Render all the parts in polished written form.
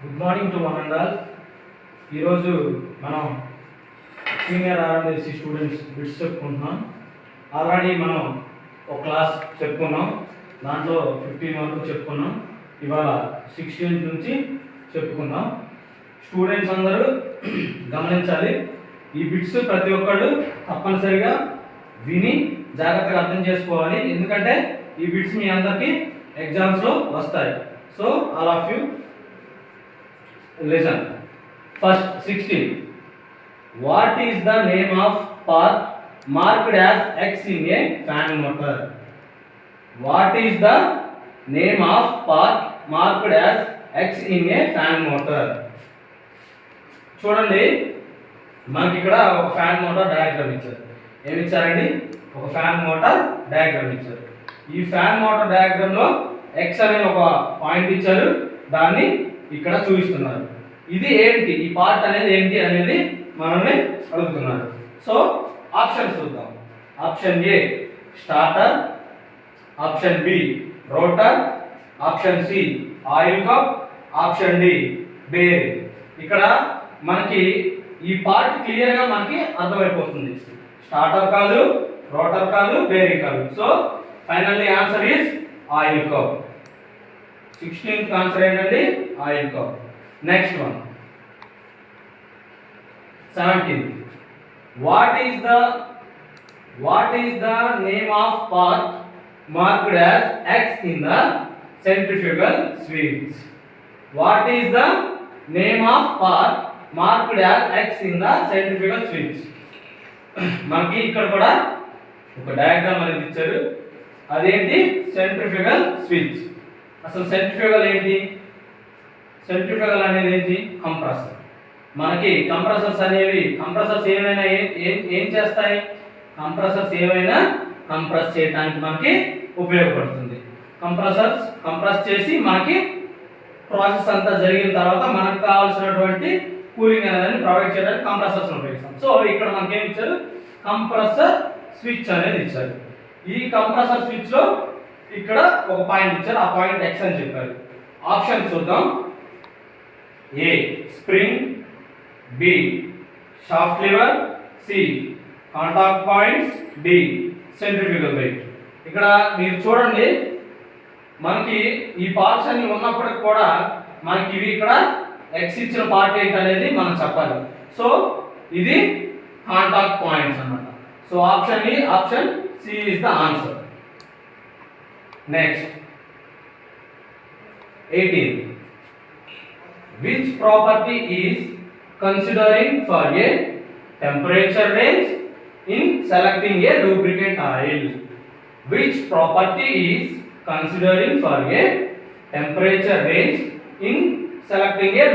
Good morning to one and all. ఈరోజు మనం senior ఆర్ఎండ్ఎస్సి students bits చెప్పుకుంటున్నాం. ఆల్రెడీ మనం ఒక క్లాస్ చెప్పుకున్నాం, దాంట్లో 15 వరకు చెప్పుకున్నాం. ఇవాళ 16 నుంచి చెప్పుకుందాం. స్టూడెంట్స్ అందరూ గమనించాలి, ఈ బిట్స్ ప్రతి ఒక్కళ్ళు తప్పనిసరిగా విని జాగ్రత్తగా అర్థం చేసుకోవాలి, ఎందుకంటే ఈ బిట్స్ మీ అందరికీ ఎగ్జామ్స్లో వస్తాయి. So all of you listen. First 16. What is the name of path marked as X in a fan motor? What is the name of path marked as X in a fan motor? చూడండి, మనకి ఇక్కడ ఒక fan motor diagram ఇచ్చారు. ఏమి ఇచ్చారండి? ఒక fan motor diagram ఇచ్చారు. ఈ ఫ్యాన్ మోటార్ డయాగ్రామ్ లో X అనే ఒక పాయింట్ ఇచ్చారు, దాన్ని ఇక్కడ చూపిస్తున్నారు. ఇది ఏంటి, ఈ పార్ట్ అనేది ఏంటి అనేది మనల్ని అడుగుతున్నారు. సో ఆప్షన్స్ చూద్దాం. Option A starter, option B rotor, option C oil cup, option D bearing. ఇక్కడ మనకి ఈ పార్ట్ క్లియర్ గా మనకి అర్థమైపోతుంది. స్టార్టర్ కాదు, రోటర్ కాదు, బేరింగ్ కాదు. So finally answer is oil cup. 16th answer ఏంటండి? Oil cup. Next one 17th. What is the name of path marked as X in the centrifugal switch? What is the name of path marked as X in the centrifugal switch? మనకి ఇక్కడ కూడా ఒక diagram అనేది ఇచ్చారు. అదేంటి? Centrifugal switch. అసలు centrifugal ఏంటి? Centrifugal అనేది ఏంటి? కంప్రెసర్. మనకి కంప్రెసర్స్ ఏమైనా ఏం చేస్తాయి? కంప్రెసర్స్ ఏమైనా కంప్రెస్ చేయడానికి మనకి ఉపయోగపడుతుంది. కంప్రెస్ చేసి మనకి ప్రాసెస్ అంతా జరిగిన తర్వాత మనకు కావాల్సినటువంటి కూలింగ్ అనేది ప్రొవైడ్ చేయడానికి కంప్రెసర్స్ ఉపయోగిస్తాం. సో ఇక్కడ మనకి ఏమి ఇచ్చారు? కంప్రెసర్ స్విచ్ అనేది ఇచ్చారు. ఈ కంప్రెసర్ స్విచ్ లో ఇక్కడ ఒక పాయింట్ ఇచ్చారు, ఆ పాయింట్ X అని చెప్పారు. ఆప్షన్ చూద్దాం. A spring, B shaft lever, C contact points, D centrifugal weight. ఇక్కడ మీరు చూడండి, మనకి ఈ పార్ట్స్ అన్ని ఉన్నప్పటికి కూడా మనకి ఇవి ఇక్కడ X ఇచ్చిన పార్ట్ ఏంటి అనేది మనం చెప్పాలి. సో ఇది కాంటాక్ట్ పాయింట్స్ అన్నమాట. సో ఆప్షన్ ఈ, option C is the answer. Next 18. Which property is considering for a temperature range in selecting a lubricant oil? Which property is considering for a temperature range in selecting a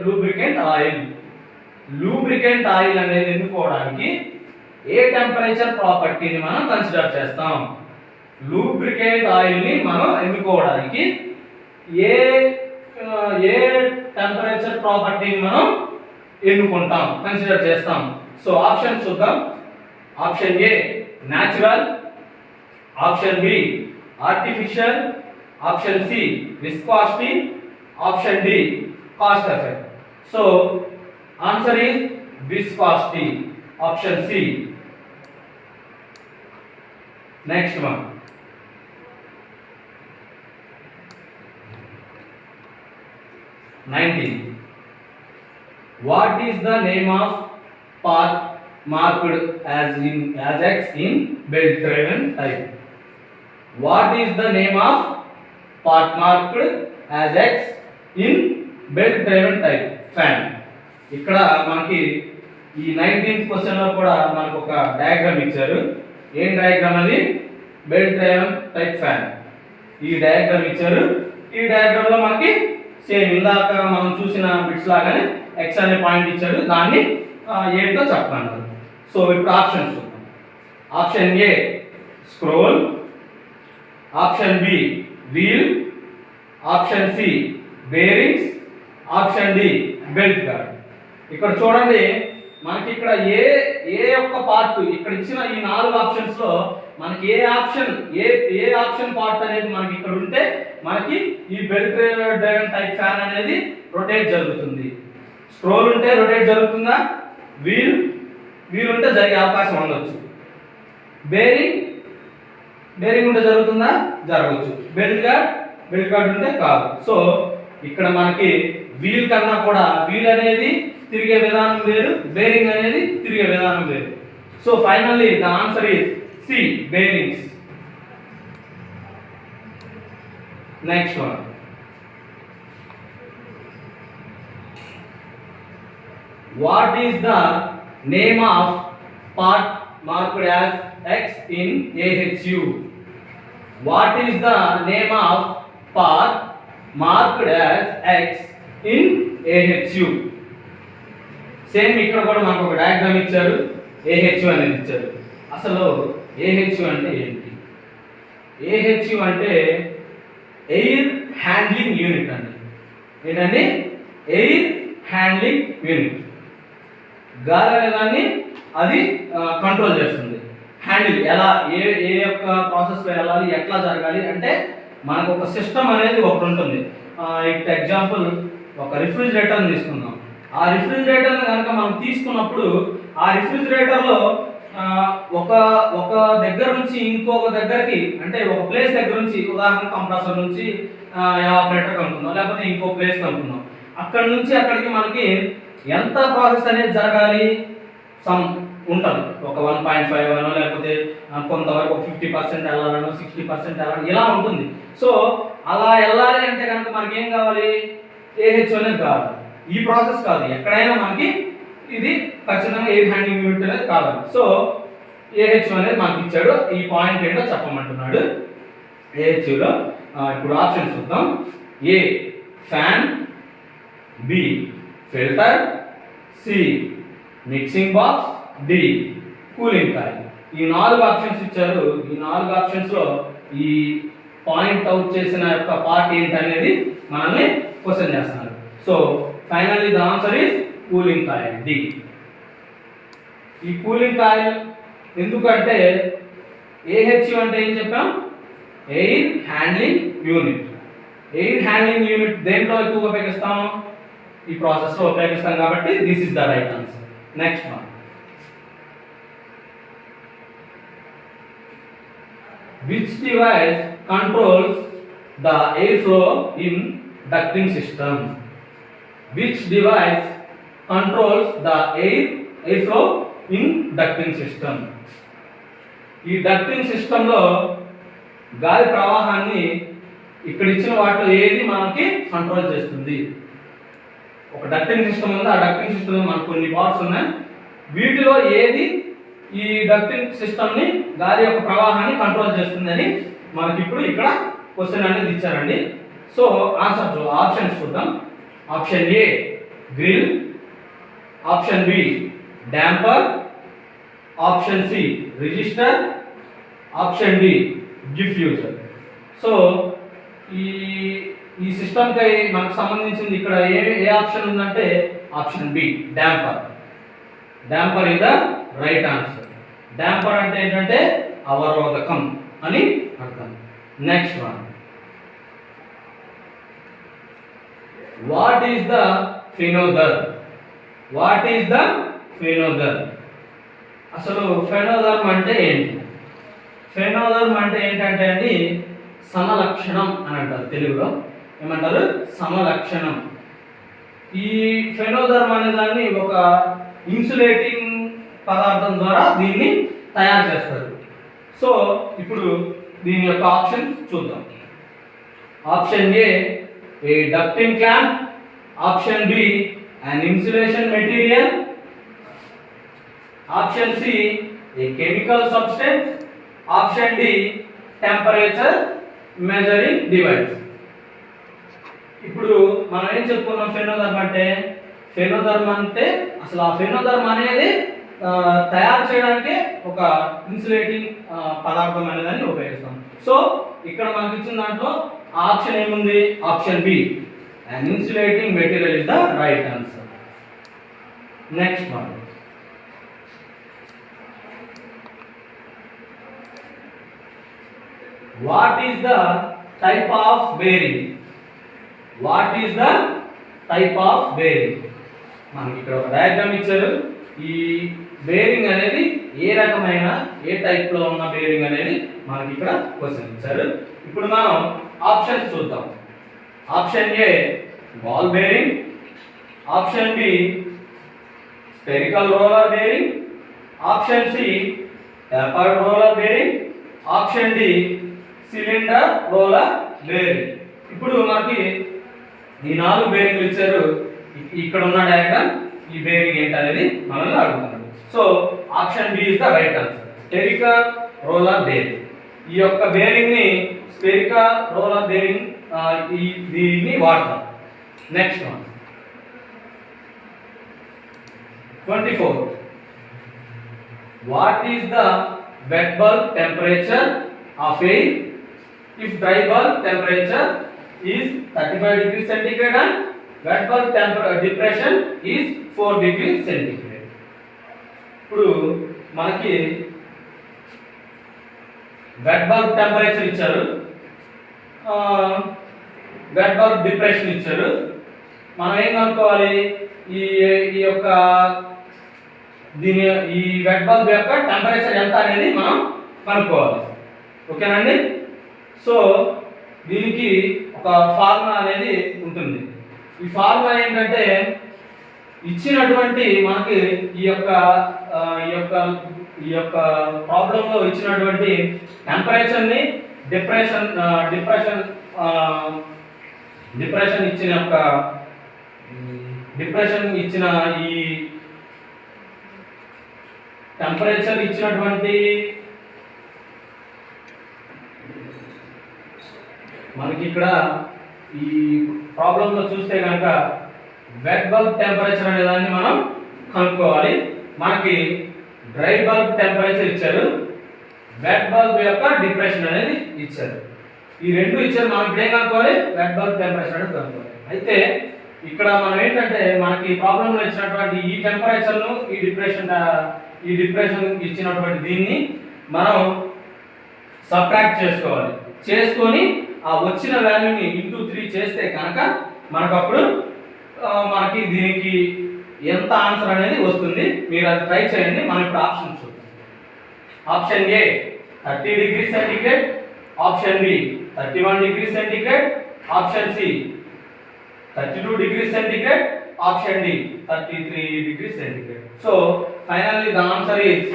lubricant oil? Lubricant oil అనేది ఎన్నుకోవడానికి ఏ temperature ప్రాపర్టీని మనం consider చేస్తాం? Lubricate oil ని మనం ఎన్నుకోవడానికి ఏ temperature ప్రాపర్టీని మనం ఎన్నుకుంటాం, consider చేస్తాం? సో ఆప్షన్ చూద్దాం. Option A natural, option B artificial, option C viscosity, option D cost effect. So answer is viscosity, option C. Next one 19. What is the name of path marked as X in belt driven type? What is the name of path marked as X in belt driven type? Fan. ఇక్కడ మనకి ఈ 19th question లో కూడా మనకు ఒక diagram ఇచ్చారు. ఏం diagram అది? Belt driven type fan. ఈ డయాగ్రామ్ ఇచ్చారు. ఈ డయాగ్రామ్ లో మనకి సేమ్ ఇందాక మనం చూసిన బిట్స్ లాగానే X అనే పాయింట్ ఇచ్చాడు, దాన్ని ఏంటో చెప్పమన్నారు. సో ఇప్పుడు ఆప్షన్స్ చూద్దాం. Option A scroll, option B wheel, option C bearings, option D belt guard. ఇక్కడ చూడండి, మనకి ఇక్కడ ఏ యొక్క పార్ట్ ఇక్కడ ఇచ్చిన ఈ 4 ఆప్షన్స్ లో మనకి ఏ ఆప్షన్ పార్ట్ అనేది మనకి ఇక్కడ ఉంటే మనకి ఈ బెల్ట్ డ్రైవెన్ టైప్ ఫ్యాన్ అనేది రొటేట్ జరుగుతుంది. స్క్రోల్ ఉంటే రొటేట్ జరుగుతుందా? వీల్ ఉంటే జరిగే అవకాశం ఉండొచ్చు. బేరింగ్ ఉంటే జరుగుతుందా? జరగవచ్చు. బెల్ట్ గార్డ్ ఉంటే కాదు. సో ఇక్కడ మనకి వీల్ కన్నా కూడా వీల్ అనేది తిరిగే విధానం వేరు, బేరింగ్ అనేది తిరిగే విధానం వేరు. So finally the answer is C, bearings. Next one. What is the name of part marked as X in AHU? What is the name of part marked as X in AHU? Same ఇక్కడ కూడా మనకు ఒక diagram ఇచ్చారు, AHU అనేది ఇచ్చారు. అసలు AHU అంటే ఏంటి? AHU అంటే ఎయిర్ హ్యాండ్లింగ్ యూనిట్ అండి. ఏంటండి? Air handling unit. గాలి అనే దాన్ని అది కంట్రోల్ చేస్తుంది. హ్యాండిల్ ఎలా ఏ యొక్క ప్రాసెస్లో వెళ్ళాలి, ఎట్లా జరగాలి అంటే మనకు ఒక సిస్టమ్ అనేది ఒకటి ఉంటుంది. ఎగ్జాంపుల్ ఒక రిఫ్రిజిరేటర్ని తీసుకుందాం. ఆ రిఫ్రిజిరేటర్ని కనుక మనం తీసుకున్నప్పుడు ఆ రిఫ్రిజిరేటర్లో ఒక దగ్గర నుంచి ఇంకొక దగ్గరికి, అంటే ఒక ప్లేస్ దగ్గర నుంచి, ఉదాహరణ కంప్రెసర్ నుంచి ఎవాపరేటర్ కనుక్కుందాం, లేకపోతే ఇంకో ప్లేస్ కనుక్కుందాం. అక్కడ నుంచి అక్కడికి మనకి ఎంత ప్రాసెస్ అనేది జరగాలి సమ్ ఉంటుంది. ఒక 1.5 అనో లేకపోతే కొంతవరకు 50% వెళ్ళాలనో 60% వెళ్ళాలి, ఇలా ఉంటుంది. సో అలా వెళ్ళాలి అంటే కనుక మనకి ఏం కావాలి? AHU అనేది కావాలి. ఈ ప్రాసెస్ కాదు, ఎక్కడైనా మనకి ఇది ఖచ్చితంగా ఎయిర్ హ్యాండ్లింగ్ యూనిట్ అనేది కావాలి. సో AHU అనేది మనకి ఇచ్చాడు. ఈ పాయింట్ ఏంటో చెప్పమంటున్నాడు. AHUలో ఇప్పుడు ఆప్షన్స్ చూద్దాం. A fan, B filter, C mixing box, D cooling coil. ఈ 4 ఆప్షన్స్ ఇచ్చారు. ఈ 4 ఆప్షన్స్లో ఈ పాయింట్ అవుట్ చేసిన యొక్క పార్ట్ ఏంటి అనేది మనల్ని క్వశ్చన్ చేస్తున్నారు. So finally the answer is cooling coil, D. ఈ కూలింగ్ కాయిల్ ఎందుకంటే AHU అంటే ఏం చెప్పాం? Air handling unit. Air handling unit దేంట్లో ఎక్కువగా ఉపయోగిస్తాము? ఈ ప్రాసెస్లో ఉపయోగిస్తాం కాబట్టి this is the right answer. Next one. Which device controls the airflow in ducting system? Which device controls the airflow in ducting system? ఈ డక్టింగ్ సిస్టంలో గాలి ప్రవాహాన్ని ఇక్కడ ఇచ్చిన వాటిలో ఏది మనకి కంట్రోల్ చేస్తుంది? ఒక డక్టింగ్ సిస్టమ్ ఉంది. ఆ డక్టింగ్ సిస్టంలో మనకు కొన్ని పార్ట్స్ ఉన్నాయి. వీటిలో ఏది ఈ డక్టింగ్ సిస్టమ్ని, గాలి యొక్క ప్రవాహాన్ని కంట్రోల్ చేస్తుందని మనకి ఇప్పుడు ఇక్కడ క్వశ్చన్ అనేది ఇచ్చారండి. సో ఆన్సర్ ఆప్షన్స్ చూద్దాం. Option A grill, option B damper, option C register, option D diffuser. So ఈ సిస్టమ్కి మనకు సంబంధించింది ఇక్కడ ఏ ఆప్షన్ ఉందంటే option B damper. Damper is the right answer. Damper అంటే ఏంటంటే అవరోధకం అని అర్థం. Next one. What is the ఫెనోదర్? వాట్ ఈస్ ద ఫెనోదర్? అసలు ఫెనోదర్మ్ అంటే ఏంటి? ఫెనోదర్మ్ అంటే ఏంటంటే అండి సమలక్షణం అని అంటారు. తెలుగులో ఏమంటారు? సమలక్షణం. ఈ ఫెనోదర్మ్ అనే దాన్ని ఒక ఇన్సులేటింగ్ పదార్థం ద్వారా దీన్ని తయారు చేస్తారు. సో ఇప్పుడు దీని యొక్క ఆప్షన్ చూద్దాం. Option A ducting clamp, option B an insulation material, option C a chemical substance, option D temperature measuring device. ఇప్పుడు మనం ఏం చెప్పుకున్నాం? ఫెనోదర్మ్ అంటే అసలు ఆ ఫెనోదర్మ్ అనేది తయారు చేయడానికి ఒక ఇన్సులేటింగ్ పదార్థం అనేదాన్ని ఉపయోగిస్తాం. సో ఇక్కడ మనకి ఇచ్చిన దాంట్లో ఆప్షన్ ఏముంది? Option B an insulating material is the right answer. Next one. What is the type of bearing? What is the type of bearing? మనకి ఇక్కడ ఒక డయాగ్రామ్ ఇచ్చారు. ఈ బేరింగ్ అనేది ఏ రకమైన ఏ టైప్ లో ఉన్న బేరింగ్ అనేది మనకి ఇక్కడ క్వశ్చన్ ఇచ్చారు. ఇప్పుడు మనం ఆప్షన్స్ చూద్దాం. Option A ball bearing, option B spherical roller bearing, option C tapered roller bearing, option D cylinder roller bearing. ఇప్పుడు మనకి ఈ 4 బేరింగ్లు ఇచ్చారు. ఇక్కడ ఉన్న డయాగ్రామ్ ఈ బేరింగ్ ఏంటి అనేది మనల్ని అడుగుతున్నాడు. So option B is the right answer, spherical roller bearing. ఈ యొక్క బేరింగ్ ని స్పెరికల్ రోలర్ బేరింగ్ దీన్ని వాడతాం. Next one 24. What is the wet bulb temperature of air if dry bulb temperature is 35 degrees centigrade and wet bulb depression is 4 degrees centigrade? ఇప్పుడు మనకి wet bulb temperature ఇచ్చారు, wet bulb depression ఇచ్చారు. మనం ఏం కనుక్కోవాలి? ఈ యొక్క ఈ వెట్ బల్బ్ యొక్క టెంపరేచర్ ఎంత అనేది మనం కనుక్కోవాలి. ఓకేనండి. సో దీనికి ఒక ఫార్ములా అనేది ఉంటుంది. ఈ ఫార్ములా ఏంటంటే ఇచ్చినటువంటి మనకి ఈ యొక్క ప్రాబ్లంలో ఇచ్చినటువంటి టెంపరేచర్ని డిప్రెషన్ ఇచ్చిన ఈ టెంపరేచర్ ఇచ్చినటువంటి మనకి ఇక్కడ ఈ ప్రాబ్లంలో చూస్తే కనుక వెట్ బల్బ్ టెంపరేచర్ అనే దాన్ని మనం కనుక్కోవాలి. మనకి డ్రై బల్బ్ టెంపరేచర్ ఇచ్చారు, వెట్ బల్బ్ యొక్క డిప్రెషన్ అనేది ఇచ్చారు. ఈ రెండు ఇచ్చారు. మనం ఇప్పుడు ఏం కనుక్కోవాలి? వెట్ బల్బ్ టెంపరేచర్ అనేది కనుక్కోవాలి. అయితే ఇక్కడ మనం ఏంటంటే మనకి ప్రాబ్లంలో ఇచ్చినటువంటి ఈ టెంపరేచర్ను ఈ డిప్రెషన్ ఇచ్చినటువంటి దీన్ని మనం సబ్ట్రాక్ట్ చేసుకోవాలి. చేసుకొని ఆ వచ్చిన వాల్యూని ఇంటూ 3 చేస్తే కనుక మనకప్పుడు మనకి దీనికి ఎంత ఆన్సర్ అనేది వస్తుంది. మీరు అది ట్రై చేయండి. మనం ఇప్పుడు ఆప్షన్ చూద్దాం. Option A 30 degree centigrade, option B 31 degree centigrade, option C 32 degree centigrade, option D 33 degree centigrade. So finally the answer is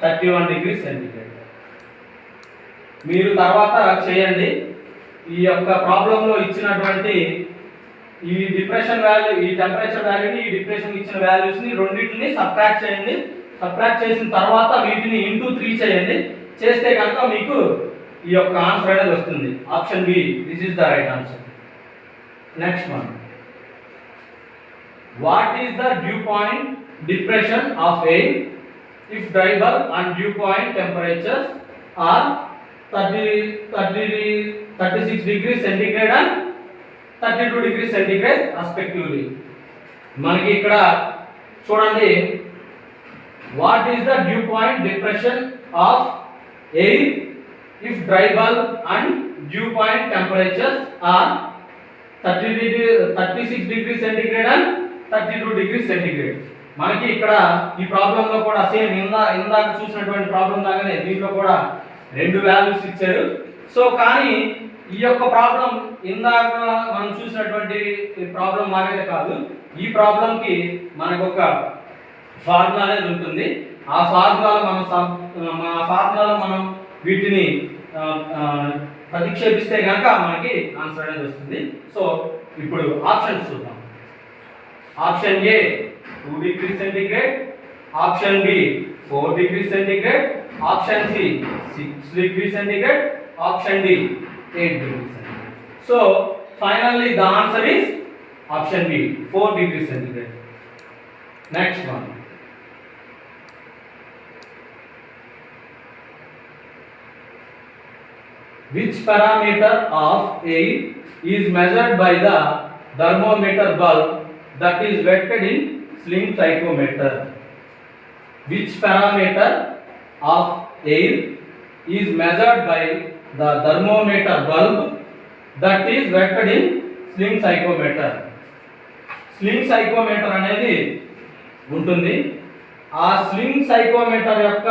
31 degree centigrade. మీరు తర్వాత చేయండి. ఈ యొక్క ప్రాబ్లంలో ఇచ్చినటువంటి ఈ డిప్రెషన్ వాల్యూ, ఈ టెంపరేచర్ వాల్యూని, ఈ డిప్రెషన్ ఇచ్చిన వాల్యూస్ని రెండింటిని సబ్ట్రాక్ట్ చేయండి. సబ్ట్రాక్ట్ చేసిన తర్వాత వీటిని ఇంటూ 3 చేయండి. చేస్తే కనుక మీకు ఈ యొక్క ఆన్సర్ అనేది వస్తుంది. Option B this is the right answer. Next one, what is the dew point depression of air if dry bulb and dew point temperatures are 36 degree centigrade and 32 degree centigrade respectively. మనకి ఇక్కడ చూడండి, what is the dew point depression of air if dry bulb and dew point temperatures are 36 degree centigrade and 32 degree centigrade. మనకి ఇక్కడ ఈ ప్రాబ్లంలో కూడా same ఇందాక చూసినటువంటి ప్రాబ్లం లాగానే దీంట్లో కూడా 2 వాల్యూస్ ఇచ్చారు. సో కానీ ఈ యొక్క ప్రాబ్లం ఇందాక మనం చూసినటువంటి ప్రాబ్లం లాగైతే కాదు. ఈ ప్రాబ్లంకి మనకు ఒక ఫార్ములా అనేది ఉంటుంది. ఆ ఫార్ములాలో మనం వీటిని ప్రతిక్షేపిస్తే కనుక మనకి ఆన్సర్ అనేది వస్తుంది. సో ఇప్పుడు ఆప్షన్స్ చూద్దాం. Option A 2 degree centigrade, option B 4 degree centigrade, option C 6 degree centigrade, option D 8 degree centigrade. So finally the answer is option B 4 degree centigrade. Next one, which parameter of air is measured by the thermometer bulb that is wetted in sling psychometer? Which parameter of air is measured by the thermometer bulb that is wetted in sling psychrometer. Sling psychrometer అనేది ఉంటుంది. ఆ sling సైకోమీటర్ యొక్క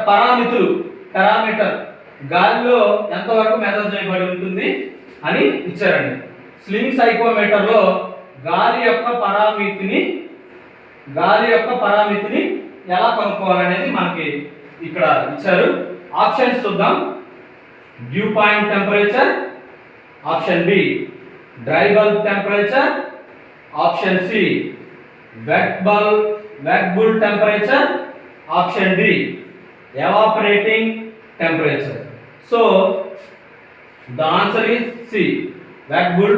parameter గాలిలో ఎంతవరకు measure చేయబడి ఉంటుంది అని ఇచ్చారండి. స్లింగ్ సైకోమీటర్లో గాలి యొక్క పరామితిని ఎలా కనుక్కోవాలనేది మనకి ఇక్కడ ఇచ్చారు. ఆప్షన్స్ చూద్దాం. Dew point temperature, option B dry bulb temperature, option C wet bulb temperature, option D evaporating temperature. So the answer is C, wet bull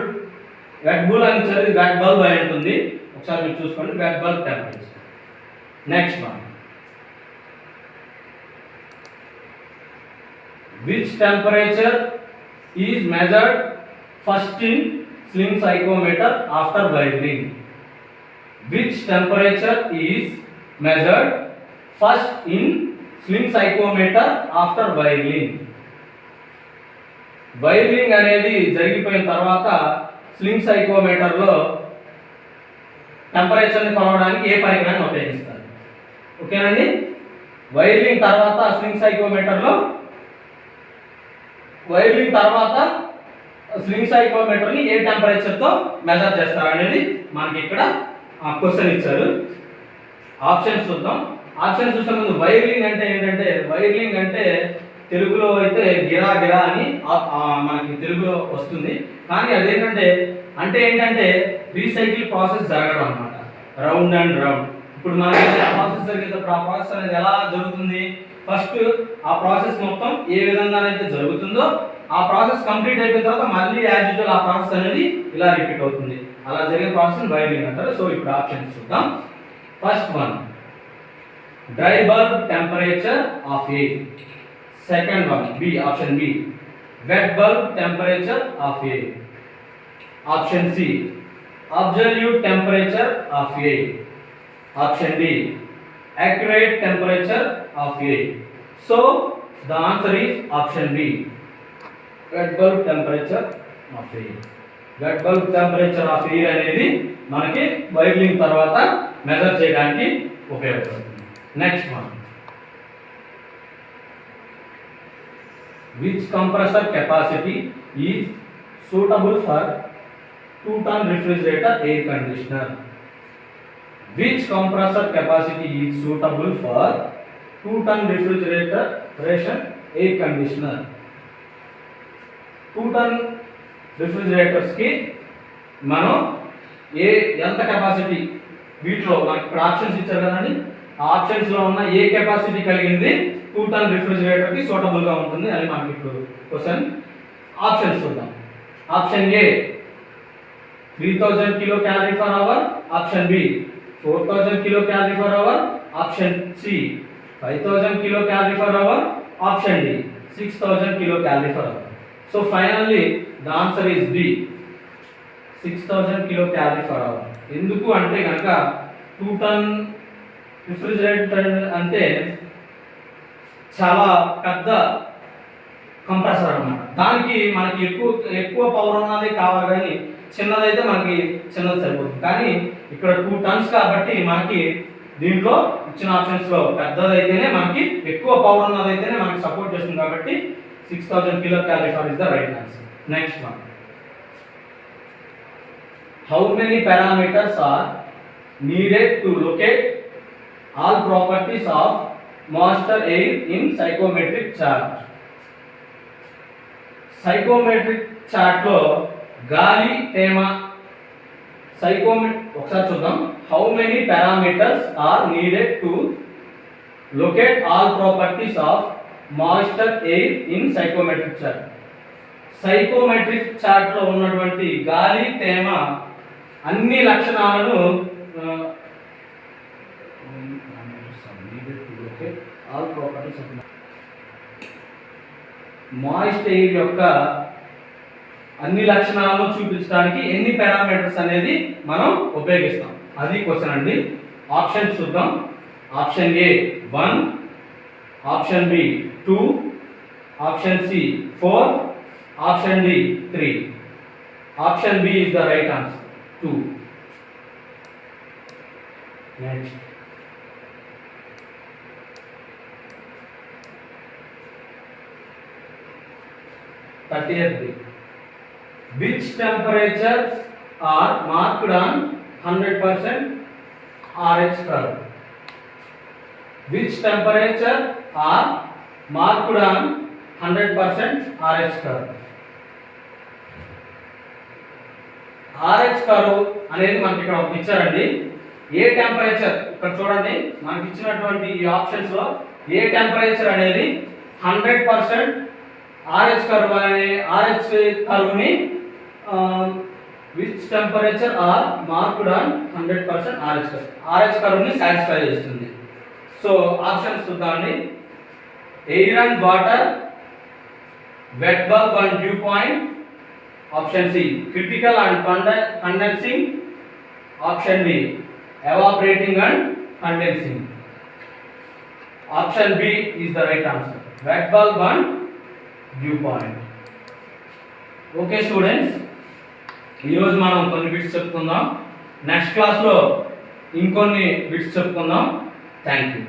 అని చదివి wet bulb అయి ఉంటుంది. ఒకసారి మీరు చూసుకోండి, wet bulb temperature. Next one, which temperature is measured first in sling psychometer after wiring? Which temperature is measured first in sling psychrometer after wiring అనేది జరిగిపోయిన తర్వాత స్లింగ్ సైకోమీటర్లో టెంపరేచర్ని కొలవడానికి ఏ పరికరాన్ని ఉపయోగిస్తారు? ఓకేనండి. వైరింగ్ తర్వాత స్లింగ్ సైకోమీటర్ని ఏ టెంపరేచర్తో మెజర్ చేస్తారు అనేది మనకి ఇక్కడ క్వశ్చన్ ఇచ్చారు. ఆప్షన్స్ చూద్దాం. ఆప్షన్ చూసే ముందు వైర్లింగ్ అంటే ఏంటంటే, వైర్లింగ్ అంటే తెలుగులో అయితే గిరా గిరా అని మనకి తెలుగులో వస్తుంది. కానీ అదేంటంటే ఏంటంటే రీసైకిల్ ప్రాసెస్ జరగడం అన్నమాట, రౌండ్ అండ్ రౌండ్. ఇప్పుడు మనకి ఆ ప్రాసెస్ జరిగేటప్పుడు ఆ ప్రాసెస్ అనేది ఎలా జరుగుతుంది? ఫస్ట్ ఆ ప్రాసెస్ మొత్తం ఏ విధంగానైతే జరుగుతుందో ఆ ప్రాసెస్ కంప్లీట్ అయిపోయిన తర్వాత మళ్ళీ యాజ్ యూజువల్ ఆ ప్రాసెస్ అనేది ఇలా రిపీట్ అవుతుంది. అలా జరిగే ప్రాసెస్ వైర్లింగ్ అంటారు. సో ఇప్పుడు ఆప్షన్స్ చూద్దాం. First one, dry bulb temperature of A. Second one, B, option B, wet bulb temperature of A. Option C, absolute temperature of A. Option D, accurate temperature of A. So the answer is option B, wet bulb temperature of A. wet bulb temperature of A అనేది మనకి వైర్లింగ్ తర్వాత measure చేయడానికి ఉపయోగపడుతుంది. Next one, which compressor capacity is suitable for 2-ton refrigerator air conditioner? Which compressor capacity is suitable for 2-ton refrigeration air conditioner? 2-ton refrigerators కి మనం ఎంత capacity, వీటిలో మనకి ఇక్కడ ఆప్షన్స్ ఇచ్చారు కదండి, ఆప్షన్స్ లో ఉన్న ఏ కెపాసిటీ కలిగింది 2-ton రిఫ్రిజిరేటర్ కి సూటబుల్ గా ఉంటుంది అని మనకి ఇప్పుడు క్వశ్చన్. ఆప్షన్స్ చూద్దాం. Option A 3000 kilo calorie per hour, option B 4000 kilo calorie per hour, option C 5000 kilo calorie per hour, option D 6000 kilo calorie per hour. So finally the answer is D, 6000 kilo calorie per hour. ఎందుకు అంటే కనుక 2-ton refrigerator అంటే చాలా పెద్ద compressor అన్నమాట. దానికి మనకి ఎక్కువ పవర్ ఉన్నది కావాలి, కానీ చిన్నదైతే మనకి చిన్నది సరిపోతుంది. కానీ ఇక్కడ 2 tons కాబట్టి మనకి దీంట్లో ఇచ్చిన ఆప్షన్స్ లో పెద్దదైతేనే మనకి ఎక్కువ పవర్ ఉన్నదైతేనే మనకి సపోర్ట్ చేస్తుంది. కాబట్టి 6000 kilo calorie per is the right answer. Next one, how many parameters are needed to locate all properties of moisture air in psychometric chart? Psychometric chart లో గాలి తేమ ఒకసారి చూద్దాం. How many parameters are needed to locate all properties of moisture air in psychometric chart. Psychometric chart లో ఉన్నటువంటి గాలి తేమ అన్ని లక్షణాలను మాయిస్ట్ ఎయిర్ యొక్క అన్ని లక్షణాలను చూపించడానికి ఎన్ని పారామీటర్స్ అనేది మనం ఉపయోగిస్తాం, అది క్వశ్చన్ అండి. ఆప్షన్స్ చూద్దాం. Option A 1, option B 2, option C 4, Option D 3. Option B is the right answer 2. Next. Thirtieth. Which temperatures are marked on 100% RH curve? Which temperature are marked on 100% RH curve? RH curve అనేది మనకి ఇక్కడ ఒక ఇచ్చారండి. ఏ temperature ఇక్కడ చూడండి మనకి ఇచ్చినటువంటి ఈ ఆప్షన్స్ లో ఏ టెంపరేచర్ అనేది 100% RH curve అనే RH curve ని which temperature are marked on 100% RH curve. RH curve ని సాటిస్ఫై చేస్తుంది. సో ఆప్షన్స్ చూద్దామండి. Air and water, wet bulb and dew point. Option C critical and condensing. Option B evaporating and condensing. Option B is the right answer, wet bulb and dew point. Okay students, ఈరోజు మనం కొన్ని bits చెప్పుకుందాం. Next క్లాస్లో ఇంకొన్ని bits చెప్పుకుందాం. Thank you.